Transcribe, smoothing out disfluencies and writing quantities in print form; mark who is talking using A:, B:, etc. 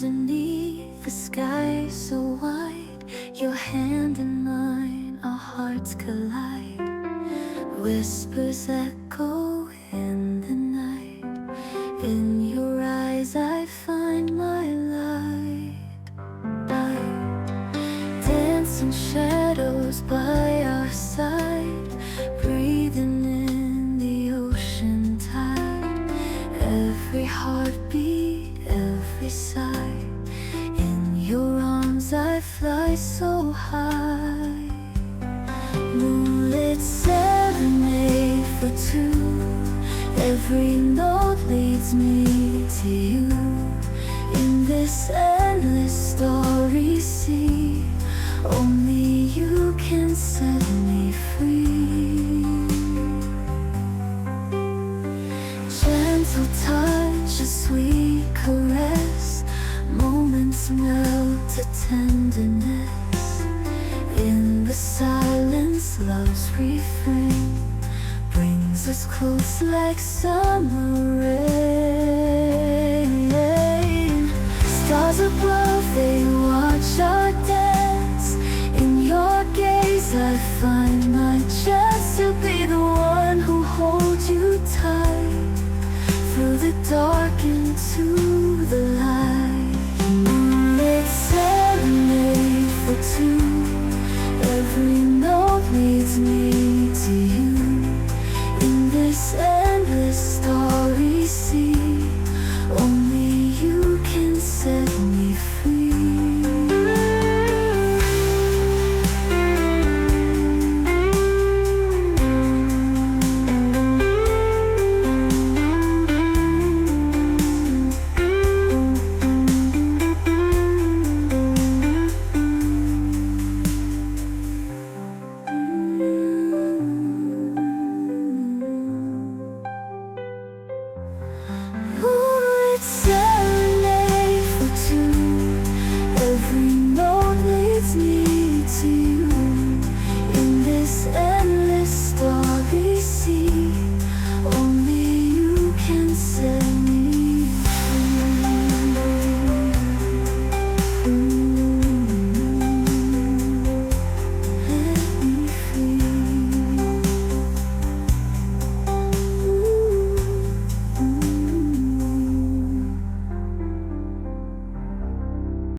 A: underneath the sky so wide, your hand in mine, our hearts collide. Whispers echo in the night. In your eyes I find my light. I dance in shadows by our side, breathing in the ocean tide. Every heartbeat, every sigh. In your arms I fly so high. Moonlit serenade for two. Every note leads me to you. In this endless story sea, only you can set me free. Gentle touch, a sweet caress. Moments melt to tenderness. In the silence, love's refrain brings us close like summer rain. Stars above, they watch our dance. In your gaze I find my chance to be the one who holds you tight. Through the dark